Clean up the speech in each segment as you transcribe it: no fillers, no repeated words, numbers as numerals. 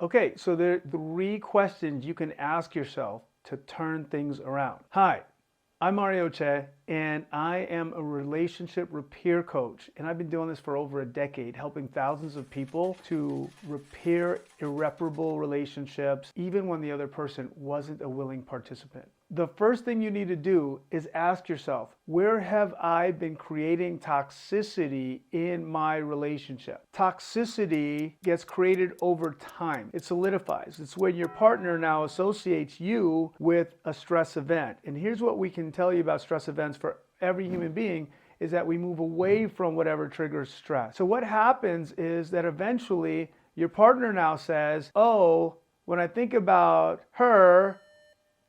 Okay, so there are 3 questions you can ask yourself to turn things around. Hi, I'm Mario Che, and I am a relationship repair coach, and I've been doing this for over a decade, helping thousands of people to repair irreparable relationships, even when the other person wasn't a willing participant. The first thing you need to do is ask yourself, where have I been creating toxicity in my relationship? Toxicity gets created over time. It solidifies. It's when your partner now associates you with a stress event. And here's what we can tell you about stress events for every human being is that we move away from whatever triggers stress. So what happens is that eventually your partner now says, oh, when I think about her,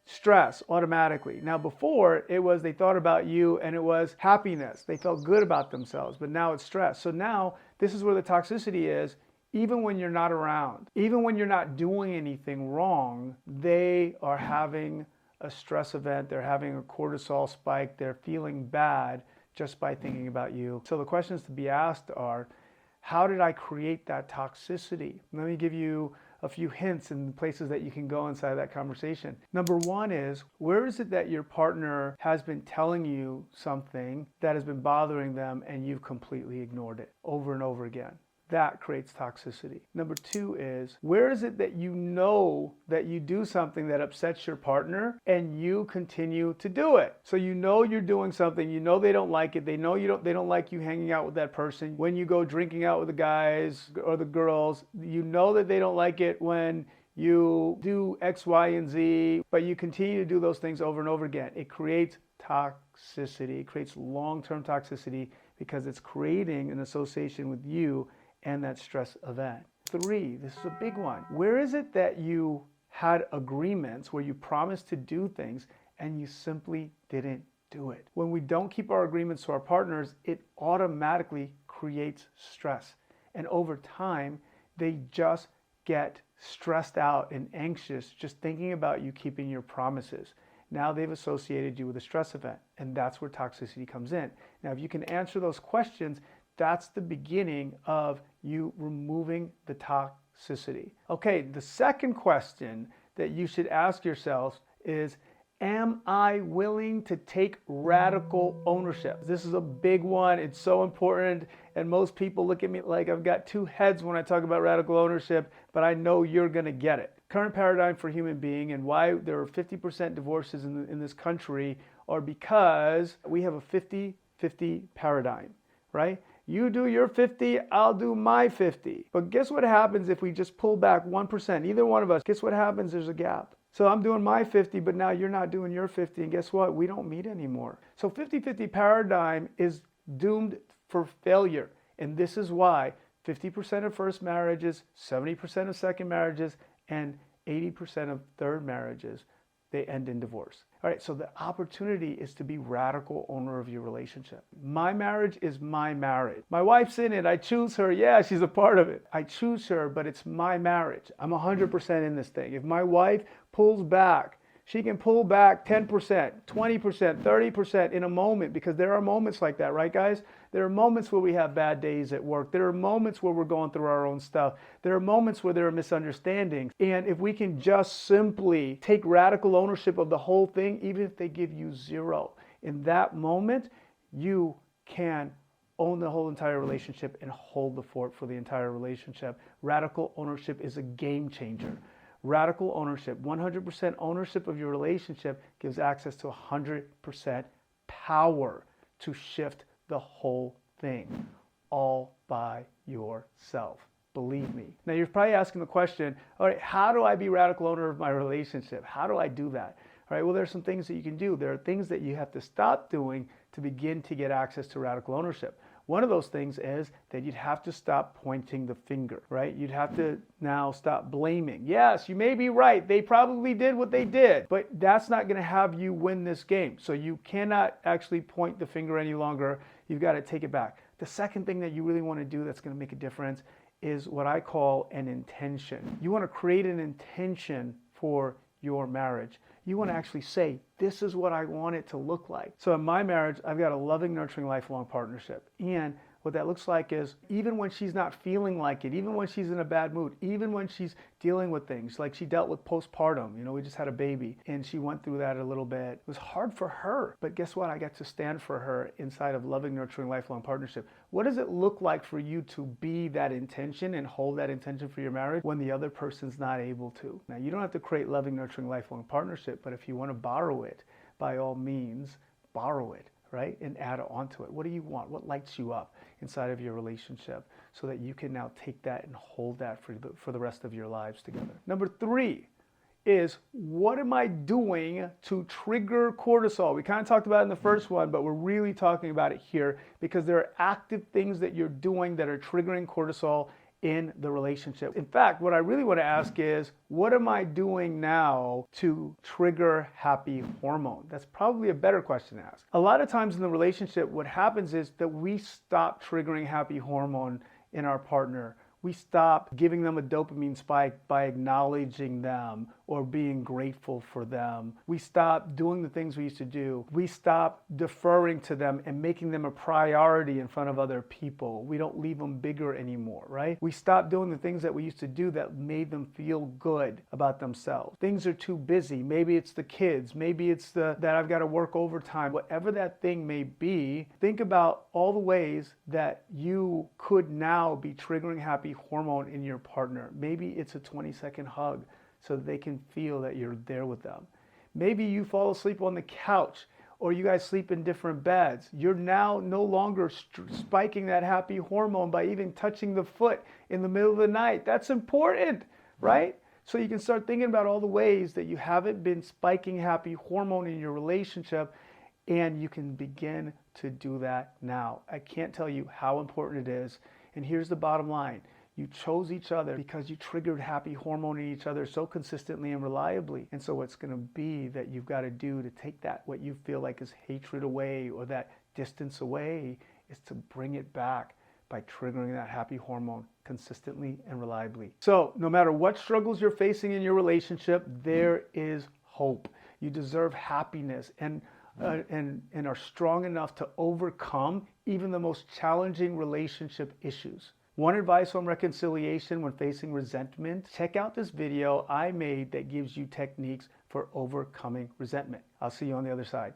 stress automatically. Now before it was they thought about you and it was happiness. They felt good about themselves, but now it's stress. So now this is where the toxicity is. Even when you're not around, even when you're not doing anything wrong, they are having a stress event. They're having a cortisol spike. They're feeling bad just by thinking about you. So the questions to be asked are, how did I create that toxicity? Let me give you a few hints and places that you can go inside that conversation. Number 1 is, where is it that your partner has been telling you something that has been bothering them and you've completely ignored it over and over again? That creates toxicity. Number 2 is, where is it that you know that you do something that upsets your partner and you continue to do it? So you know you're doing something, you know they don't like it, they know they don't like you hanging out with that person. When you go drinking out with the guys or the girls, you know that they don't like it when you do X, Y, and Z, but you continue to do those things over and over again. It creates toxicity. It creates long-term toxicity because it's creating an association with you and that stress event. 3, this is a big one. Where is it that you had agreements where you promised to do things and you simply didn't do it? When we don't keep our agreements to our partners, it automatically creates stress. And over time, they just get stressed out and anxious just thinking about you keeping your promises. Now they've associated you with a stress event, and that's where toxicity comes in. Now, if you can answer those questions, that's the beginning of you removing the toxicity. Okay, the second question that you should ask yourself is, am I willing to take radical ownership? This is a big one. It's so important. And most people look at me like I've got 2 heads when I talk about radical ownership, but I know you're going to get it. Current paradigm for human being and why there are 50% divorces in this country are because we have a 50-50 paradigm, right? You do your 50, I'll do my 50. But guess what happens if we just pull back 1%, either one of us, guess what happens? There's a gap. So I'm doing my 50, but now you're not doing your 50, and guess what? We don't meet anymore. So 50-50 paradigm is doomed for failure, and this is why 50% of first marriages, 70% of second marriages, and 80% of third marriages, they end in divorce. All right, so the opportunity is to be radical owner of your relationship. My marriage is my marriage. My wife's in it. I choose her. Yeah, she's a part of it. I choose her, but it's my marriage. I'm 100% in this thing. If my wife pulls back, she can pull back 10%, 20%, 30% in a moment, because there are moments like that, right, guys? There are moments where we have bad days at work. There are moments where we're going through our own stuff. There are moments where there are misunderstandings. And if we can just simply take radical ownership of the whole thing, even if they give you 0, in that moment, you can own the whole entire relationship and hold the fort for the entire relationship. Radical ownership is a game changer. Radical ownership, 100% ownership of your relationship gives access to 100% power to shift the whole thing all by yourself. Believe me. Now you're probably asking the question, all right, how do I be radical owner of my relationship? How do I do that? All right, well, there's some things that you can do. There are things that you have to stop doing to begin to get access to radical ownership. One of those things is that you'd have to stop pointing the finger, right? You'd have to now stop blaming. Yes, you may be right. They probably did what they did, but that's not going to have you win this game. So you cannot actually point the finger any longer. You've got to take it back. The second thing that you really want to do that's going to make a difference is what I call an intention. You want to create an intention for your marriage. You want to actually say, this is what I want it to look like. So in my marriage, I've got a loving, nurturing, lifelong partnership. And What that looks like is even when she's not feeling like it, even when she's in a bad mood, even when she's dealing with things, like she dealt with postpartum. We just had a baby and she went through that a little bit. It was hard for her, but guess what? I got to stand for her inside of loving, nurturing, lifelong partnership. What does it look like for you to be that intention and hold that intention for your marriage when the other person's not able to? Now, you don't have to create loving, nurturing, lifelong partnership, but if you want to borrow it, by all means, borrow it, right? And add on to it. What do you want? What lights you up inside of your relationship so that you can now take that and hold that for the rest of your lives together? Number 3 is, what am I doing to trigger cortisol? We kind of talked about it in the first one, but we're really talking about it here because there are active things that you're doing that are triggering cortisol in the relationship. In fact, what I really want to ask is, what am I doing now to trigger happy hormone? That's probably a better question to ask. A lot of times in the relationship, what happens is that we stop triggering happy hormone in our partner. We stop giving them a dopamine spike by acknowledging them or being grateful for them. We stop doing the things we used to do. We stop deferring to them and making them a priority in front of other people. We don't leave them bigger anymore, right? We stop doing the things that we used to do that made them feel good about themselves. Things are too busy. Maybe it's the kids. Maybe it's that I've got to work overtime. Whatever that thing may be, think about all the ways that you could now be triggering happy hormone in your partner. Maybe it's a 20-second hug so that they can feel that you're there with them. Maybe you fall asleep on the couch or you guys sleep in different beds. You're now no longer spiking that happy hormone by even touching the foot in the middle of the night. That's important, right? So you can start thinking about all the ways that you haven't been spiking happy hormone in your relationship, and you can begin to do that now. I can't tell you how important it is. And here's the bottom line. You chose each other because you triggered happy hormone in each other so consistently and reliably. And so what's going to be that you've got to do to take that, what you feel like is hatred away or that distance away, is to bring it back by triggering that happy hormone consistently and reliably. So no matter what struggles you're facing in your relationship, there is hope. You deserve happiness and are strong enough to overcome even the most challenging relationship issues. Want advice on reconciliation when facing resentment? Check out this video I made that gives you techniques for overcoming resentment. I'll see you on the other side.